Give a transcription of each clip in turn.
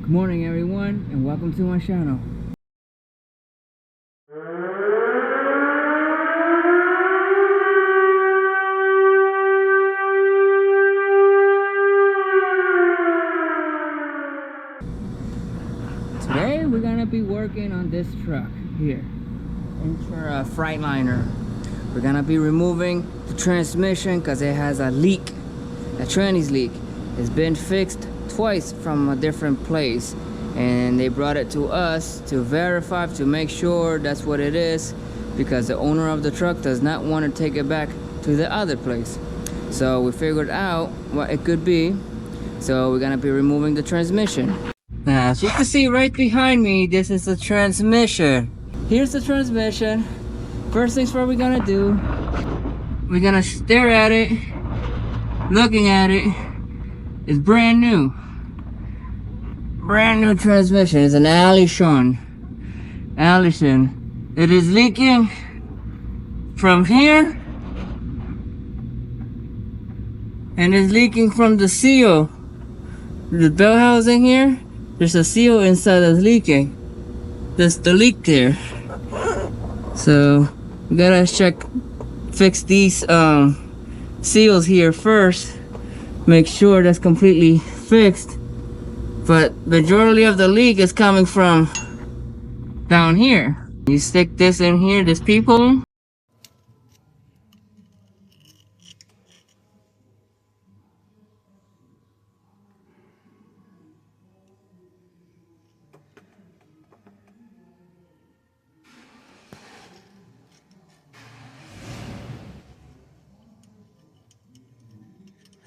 Good morning everyone and welcome to my channel. Today we're gonna be working on this truck here, Freightliner. We're gonna be removing the transmission because it has a leak, a tranny's leak. It's been fixed twice from a different place, and they brought it to us to verify, to make sure that's what it is, because the owner of the truck does not want to take it back to the other place. So we figured out what it could be, so we're gonna be removing the transmission. Now, as you can see right behind me, this is the transmission. Here's the transmission. First things what we're gonna do, we're gonna stare at it. Looking at it, it's brand new. Brand new transmission. It's an Allison. It is leaking from here, and it's leaking from the seal. The bell housing here, there's a seal inside that's leaking. That's the leak there. So we gotta fix these seals here first. Make sure that's completely fixed. But majority of the leak is coming from down here. You stick this in here, this peephole.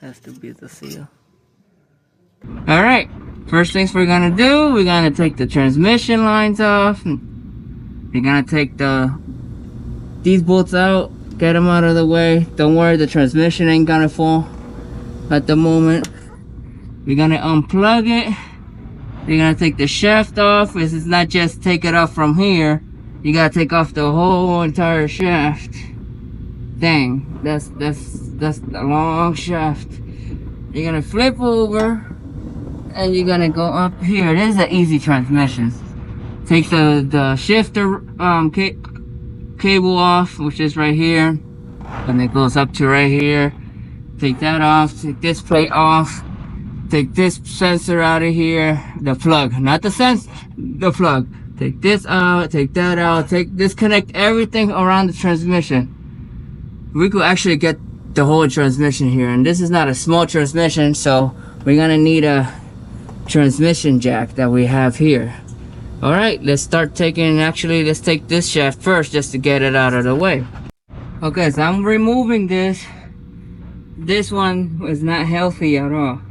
Has to be the seal. Alright, first things we're gonna do, we're gonna take the transmission lines off. We're gonna take these bolts out, get them out of the way. Don't worry, the transmission ain't gonna fall at the moment. We're gonna unplug it. We're gonna take the shaft off. This is not just take it off from here. You gotta take off the whole entire shaft. Dang, that's a long shaft. You're gonna flip over and you're gonna go up here. This is an easy transmission. Take the shifter cable off, which is right here, and it goes up to right here. Take that off. Take this plate off. Take this sensor out of here. The plug, not the sensor, the plug. Take this out. Take that out. Disconnect everything around the transmission. We could actually get the whole transmission here, and this is not a small transmission, so we're gonna need a transmission jack that we have here. All right, let's start taking, actually let's take this shaft first just to get it out of the way. Okay, so I'm removing this. This one is not healthy at all.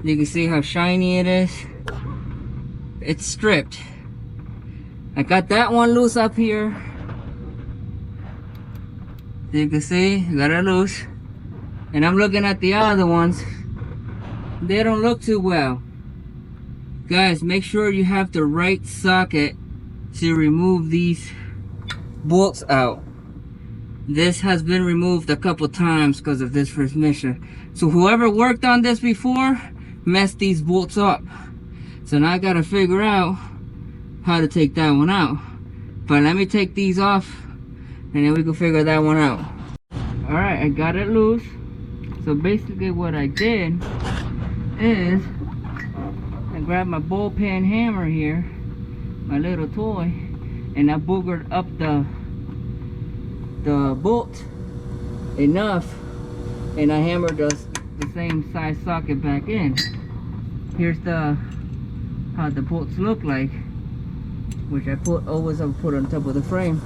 You can see how shiny it is. It's stripped. I got that one loose up here. You can see, got it loose. And I'm looking at the other ones. They don't look too well. Guys, make sure you have the right socket to remove these bolts out. This has been removed a couple times because of this transmission. So whoever worked on this before messed these bolts up. So now I gotta figure out how to take that one out. But let me take these off, and then we can figure that one out. Alright, I got it loose. So basically what I did is I grabbed my ball pen hammer here, my little toy, and I boogered up the bolt enough, and I hammered the same size socket back in. Here's how the bolts look like, which I always put on top of the frame.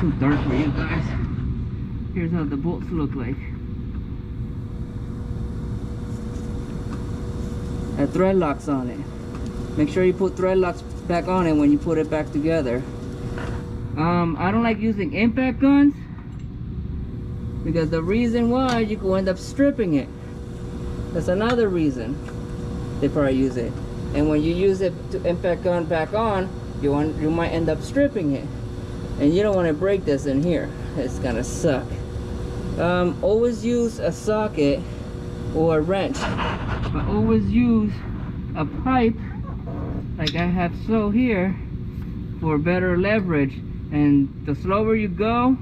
Too dark for you guys. Here's how the bolts look like. Thread locks on it. Make sure you put thread locks back on it when you put it back together. I don't like using impact guns, because the reason why, you can end up stripping it. That's another reason they probably use it. And when you use it to impact gun back on, you might end up stripping it, and you don't want to break this in here. It's gonna suck. Always use a socket or a wrench, but always use a pipe like I have so here for better leverage, and the slower you go,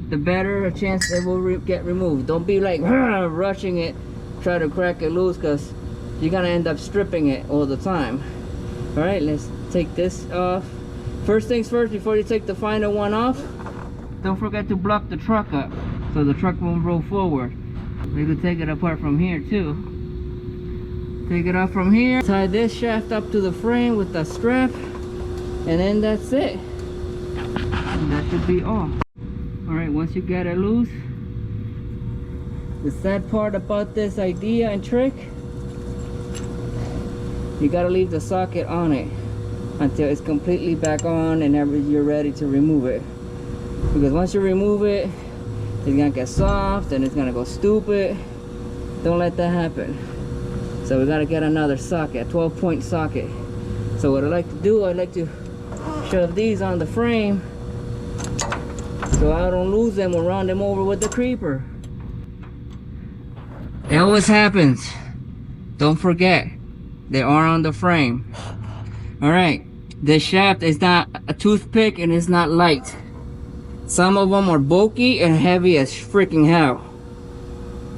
the better a chance it will get removed. Don't be like rushing it, try to crack it loose, because you're gonna end up stripping it all the time. All right, let's take this off. First things first, before you take the final one off, don't forget to block the truck up so the truck won't roll forward. We could take it apart from here too. Take it off from here, tie this shaft up to the frame with the strap, and then that's it. And that should be all. Alright, once you get it loose, the sad part about this idea and trick, you gotta leave the socket on it until it's completely back on and you're ready to remove it. Because once you remove it, it's gonna get soft and it's gonna go stupid. Don't let that happen. So we gotta get another socket, 12-point socket. So what I like to do, I like to shove these on the frame so I don't lose them or run them over with the creeper. It always happens. Don't forget, they are on the frame. Alright, this shaft is not a toothpick and it's not light. Some of them are bulky and heavy as freaking hell.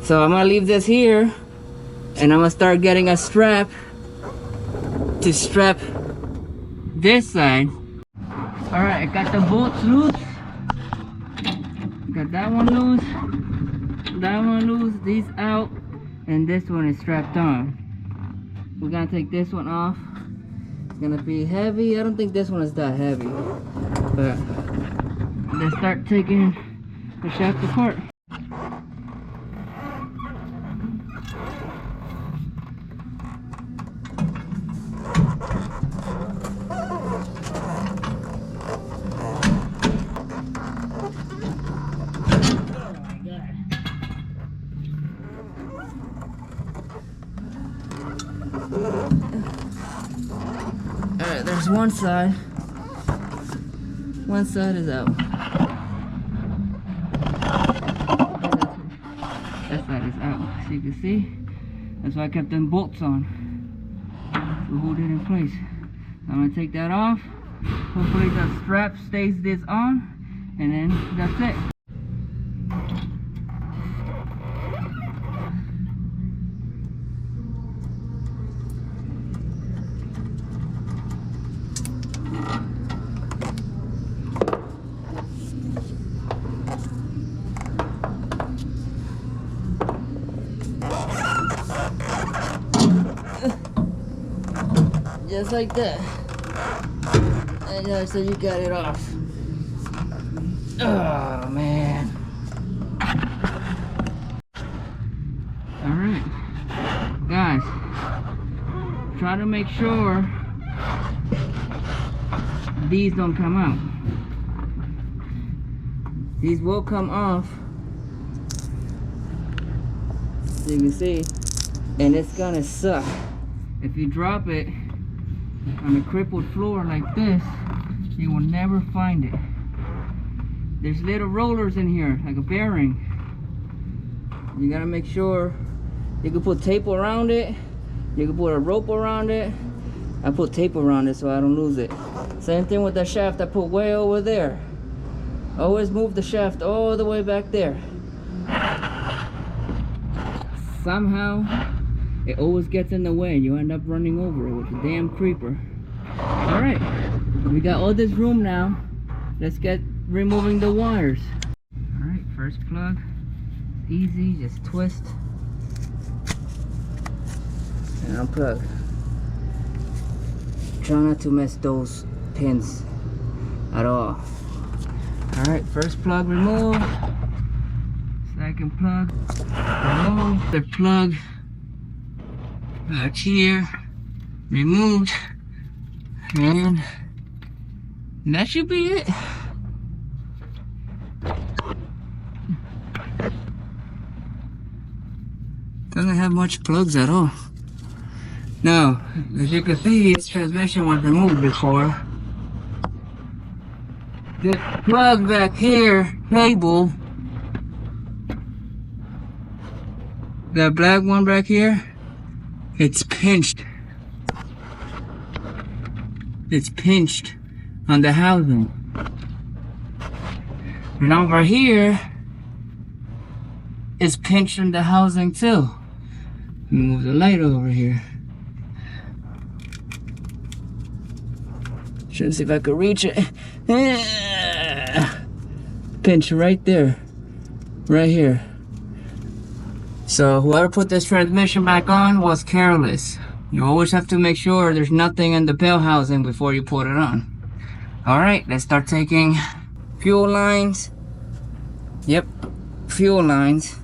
So I'm gonna leave this here, and I'm gonna start getting a strap to strap this side. Alright, I got the bolts loose. Got that one loose, these out, and this one is strapped on. We're gonna take this one off. It's gonna be heavy. I don't think this one is that heavy, but let's start taking the shaft apart. Alright, there's one side. One side is out. That side is out, as you can see. That's why I kept them bolts on to hold it in place. I'm gonna take that off. Hopefully the strap stays this on, and then that's it. Just like that. And so you got it off. Oh man. Alright. Guys, try to make sure these don't come out. These will come off, so you can see, and it's gonna suck. If you drop it on a crippled floor like this, you will never find it. There's little rollers in here, like a bearing. You gotta make sure. You can put tape around it. You can put a rope around it. I put tape around it so I don't lose it. Same thing with the shaft I put way over there. Always move the shaft all the way back there. Somehow it always gets in the way and you end up running over it with a damn creeper. Alright, we got all this room now. Let's get removing the wires. Alright, first plug. Easy, just twist and unplug. Try not to mess those pins at all. Alright, first plug removed. Second plug removed. The plug back here removed, and that should be it. Doesn't have much plugs at all. Now, as you can see, this transmission was removed before. This plug back here, cable, that black one back here, it's pinched. it's pinched on the housing. And over here is pinched on the housing too. Move the light over here. Trying to see if I could reach it. Pinch right there. Right here. So whoever put this transmission back on was careless. You always have to make sure there's nothing in the bell housing before you put it on. Alright, let's start taking fuel lines. Yep, fuel lines.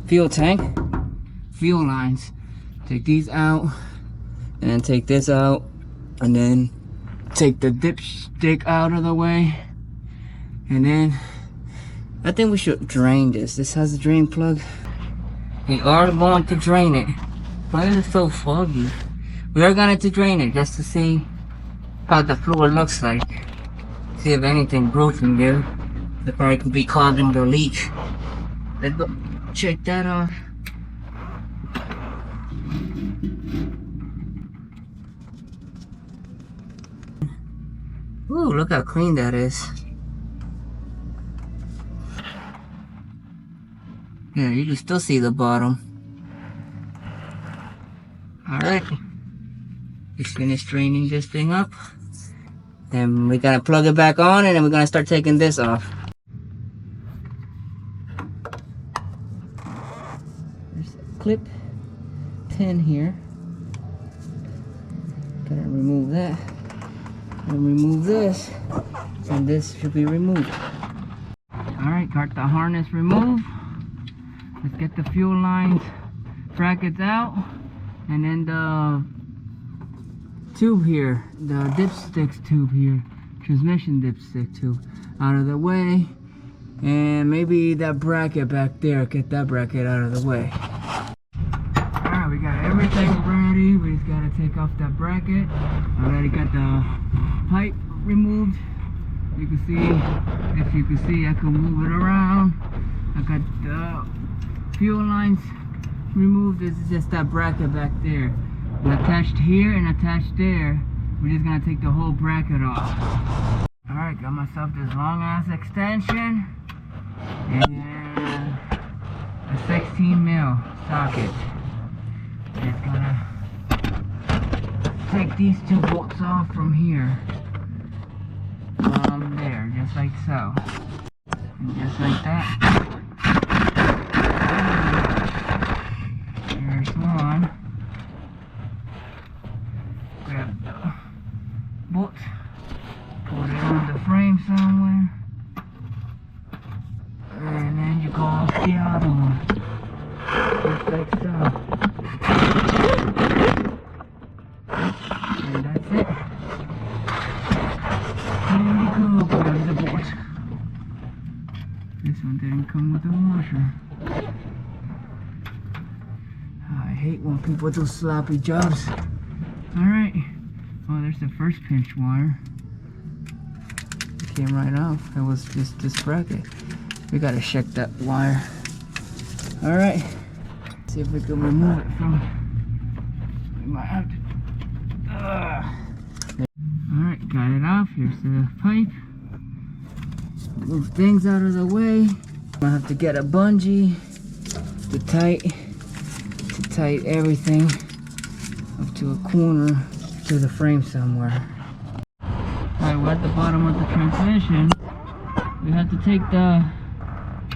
Fuel tank. Fuel lines. Take these out. And then take this out. And then take the dipstick out of the way. And then I think we should drain this. This has a drain plug. We are going to drain it. Why is it so foggy? We are going to drain it just to see how the fluid looks like. See if anything broken there. It probably could be clogging the leak. Let's go check that off. Ooh, look how clean that is. Yeah, you can still see the bottom. Alright. Just finished draining this thing up. Then we're gonna plug it back on and then we're gonna start taking this off. There's a clip pin here. Gotta remove that. And remove this. And this should be removed. Alright, got the harness removed. Let's get the fuel lines brackets out, and then the tube here, the dipstick tube here, transmission dipstick tube, out of the way, and maybe that bracket back there, get that bracket out of the way. Alright, we got everything ready. We just gotta take off that bracket. I already got the pipe removed. You can see, if you can see, I can move it around. I got the fuel lines removed. This is just that bracket back there. Attached here and attached there. We're just gonna take the whole bracket off. Alright, got myself this long ass extension and a 16 mil socket. Just gonna take these two bolts off from here. From there, just like so. And just like that. There's one. Grab the bolt, put it on the frame somewhere, and then you go off the other one, just like so. And that's it. There you go, grab the bolt. This one didn't come with a washer. I hate when people do sloppy jobs. Alright. Oh, there's the first pinch wire. It came right off. It was just this bracket. We gotta check that wire. Alright. See if we can remove it from. We might have to. Alright, got it off. Here's the pipe. Move things out of the way. Might have to get a bungee to tight everything up to a corner to the frame somewhere. Alright, we're at the bottom of the transmission. We have to take the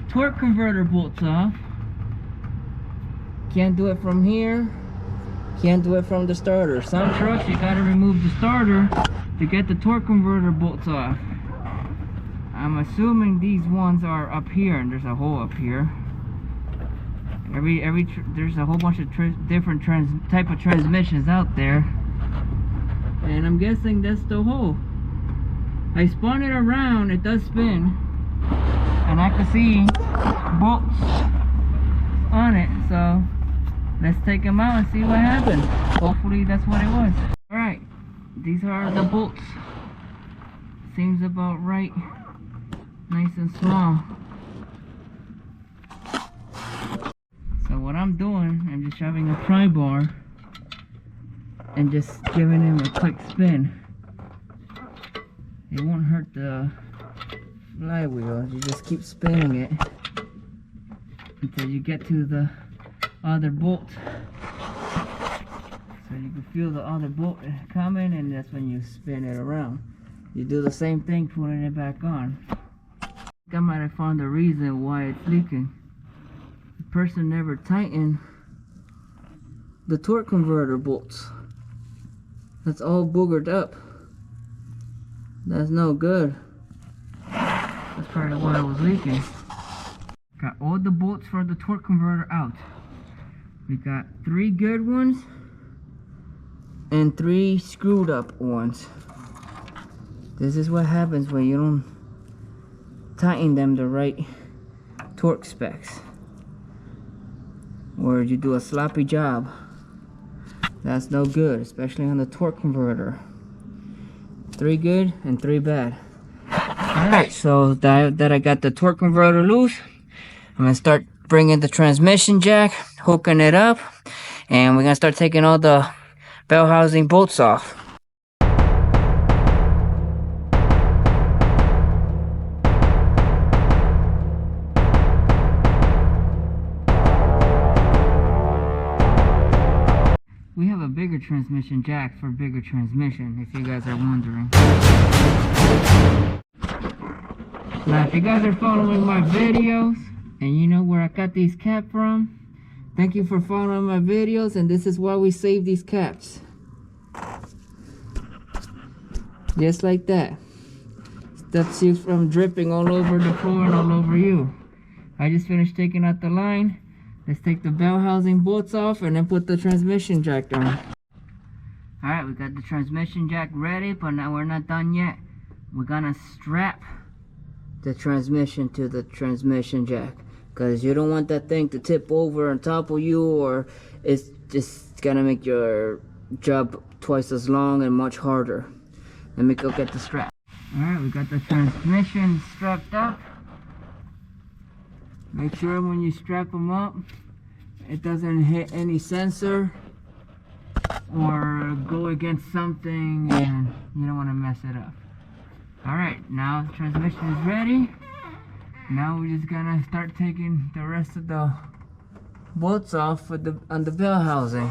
torque converter bolts off. Can't do it from here. Can't do it from the starter. Some trucks you gotta remove the starter to get the torque converter bolts off. I'm assuming these ones are up here, and there's a hole up here. There's a whole bunch of different type of transmissions out there, and I'm guessing that's the hole. I spun it around, it does spin, and I can see bolts on it. So let's take them out and see what happens. Hopefully that's what it was. Alright, these are the bolts. Seems about right. Nice and small. So what I'm doing, I'm just shoving a pry bar and just giving him a quick spin. it won't hurt the flywheel. You just keep spinning it until you get to the other bolt. So you can feel the other bolt coming, and that's when you spin it around. You do the same thing putting it back on. I think I might have found the reason why it's leaking. The person never tightened the torque converter bolts. That's all boogered up. That's no good. That's probably why it was leaking. Got all the bolts for the torque converter out. We got 3 good ones and 3 screwed up ones. This is what happens when you don't tighten them the right torque specs, or you do a sloppy job. That's no good, especially on the torque converter. 3 good and 3 bad. Alright, so that I got the torque converter loose, I'm gonna start bringing the transmission jack, hooking it up, and we're gonna start taking all the bell housing bolts off. We have a bigger transmission jack for bigger transmission, if you guys are wondering. Now, if you guys are following my videos and you know where I got these caps from, thank you for following my videos, and this is why we save these caps. Just like that. Stops you from dripping all over the floor and all over you. I just finished taking out the line. Let's take the bell housing bolts off and then put the transmission jack on. Alright, we got the transmission jack ready, but now we're not done yet. We're gonna strap the transmission to the transmission jack, because you don't want that thing to tip over on top of you, or it's just gonna make your job twice as long and much harder. Let me go get the strap. Alright, we got the transmission strapped up. Make sure when you strap them up, it doesn't hit any sensor or go against something, and you don't want to mess it up. Alright, now the transmission is ready. Now we're just gonna start taking the rest of the bolts off with on the bell housing.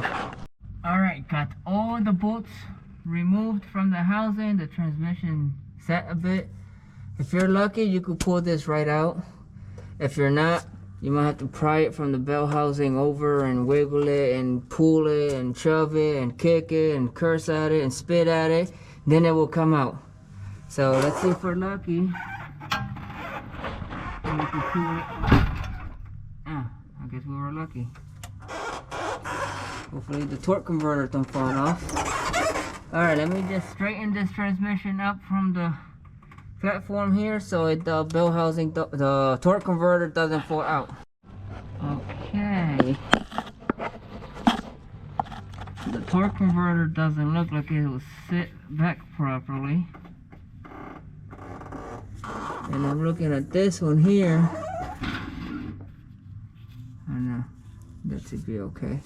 Alright, got all the bolts removed from the housing. The transmission set a bit. If you're lucky, you could pull this right out. If you're not, you might have to pry it from the bell housing over and wiggle it and pull it and shove it and kick it and curse at it and spit at it. Then it will come out. So let's see if we're lucky. And we can pull it. I guess we were lucky. Hopefully the torque converter don't fall off. Alright, let me just straighten this transmission up from the platform here, so the bell housing, the torque converter doesn't fall out. Okay. The torque converter doesn't look like it will sit back properly. And I'm looking at this one here. I know, that should be okay.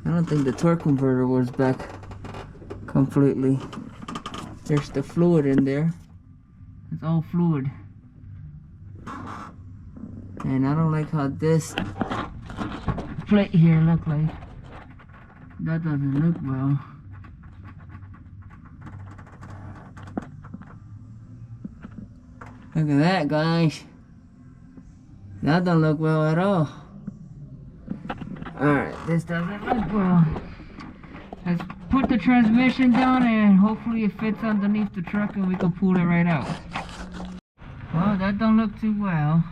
I don't think the torque converter was back completely. There's the fluid in there. It's all fluid. And I don't like how this plate here look like. That doesn't look well. Look at that, guys. That don't look well at all. Alright, this doesn't look well. Let's put the transmission down and hopefully it fits underneath the truck and we can pull it right out. Well, that don't look too well.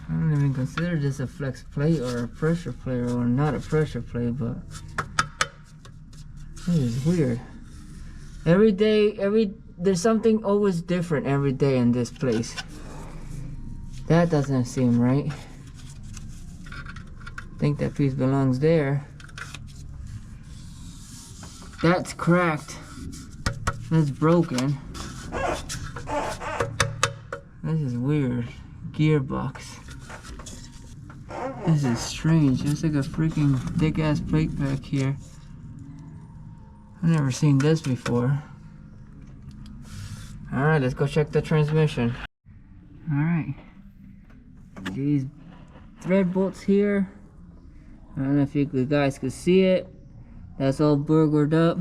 I don't even consider this a flex plate or a pressure plate, or not a pressure plate, but this is weird. Every day, there's something always different every day in this place. That doesn't seem right. I think that piece belongs there. That's cracked. That's broken. This is weird. Gearbox. This is strange. There's like a freaking thick ass plate back here. I've never seen this before. Alright, let's go check the transmission. Alright. These thread bolts here. I don't know if you guys could see it. That's all boogered up.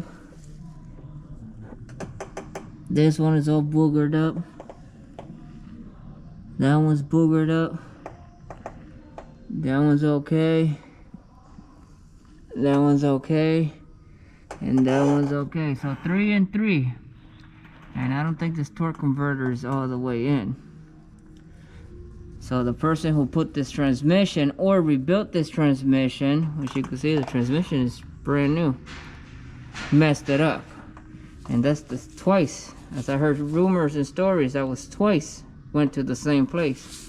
This one is all boogered up. That one's boogered up. That one's okay. That one's okay. And that one's okay. So 3 and 3. And I don't think this torque converter is all the way in. So the person who put this transmission or rebuilt this transmission, which you can see the transmission is brand new, messed it up. And that's twice. As I heard rumors and stories, that was twice went to the same place.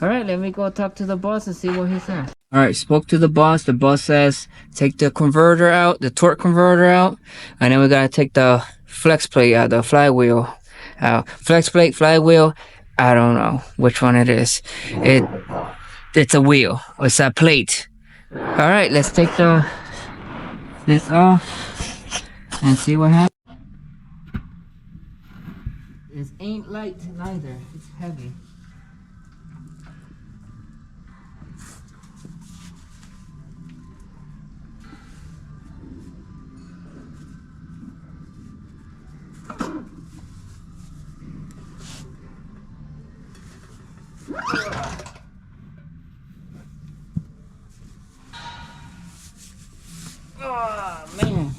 Alright, let me go talk to the boss and see what he says. Alright, spoke to the boss. The boss says take the converter out, the torque converter out, and then we gotta take the flex plate out, the flywheel out. Flex plate, flywheel, I don't know which one it is. It's a wheel. It's a plate. Alright, let's take this off and see what happens. This ain't light neither. It's heavy. Oh man.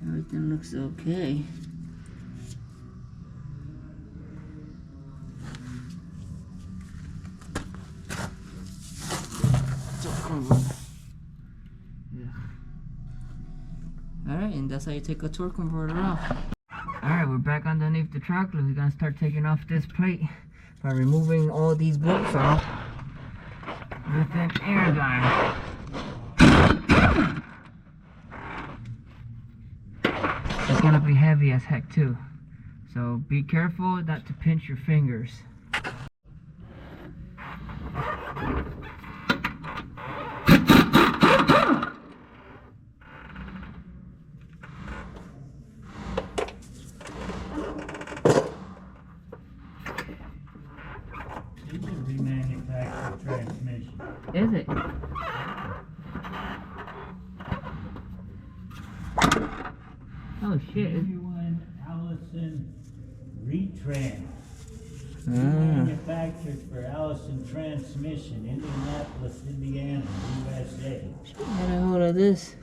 Everything looks okay. Alright, and that's how you take a torque converter off. Alright, we're back underneath the tractor. We're gonna start taking off this plate by removing all these bolts off with an air gun. It's gonna be heavy as heck too, so be careful not to pinch your fingers. It's a remanufactured transmission. Is it? Oh shit. Genuine Allison Retrans. Manufactured for Allison Transmission, Indianapolis, Indiana, USA. Get a hold of this.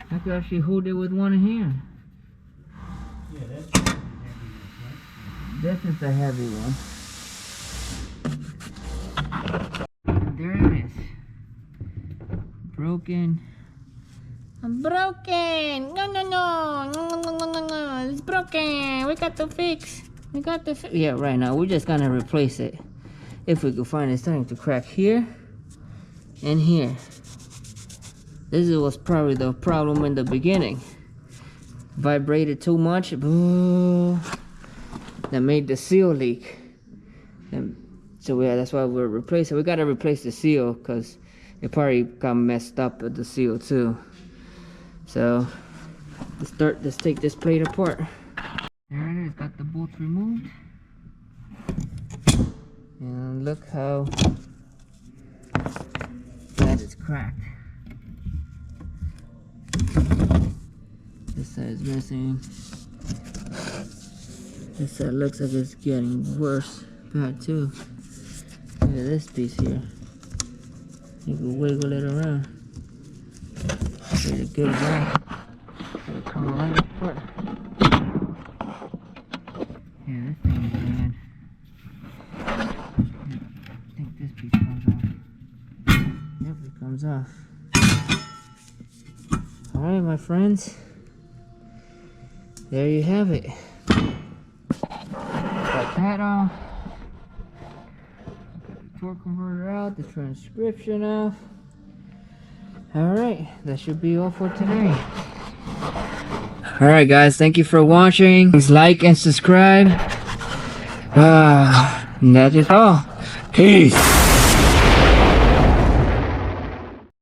I could actually hold it with one hand. Yeah, that's a heavy one. This is the heavy one. And there it is. Broken. I'm broken. No, no, no. No. It's broken. We got to fix. Yeah, right now we're just gonna replace it. If we could find it, starting to crack here and here. This was probably the problem in the beginning. Vibrated too much. That made the seal leak. And so yeah, that's why we're replacing. We gotta replace the seal because it probably got messed up with the seal too. So let's take this plate apart. There it is, got the bolts removed. And look how that is cracked. This side is missing. This side looks like it's getting worse. Bad too. Look at this piece here. You can wiggle it around. Pretty good back. It'll come right apart. Yeah, this thing is bad. I think this piece comes off. Yep, it comes off. Alright, my friends. There you have it. Got that off. Got the torque converter out, the transcription off. Alright, that should be all for today. Alright guys, thank you for watching. Please like and subscribe. And that is all. Peace.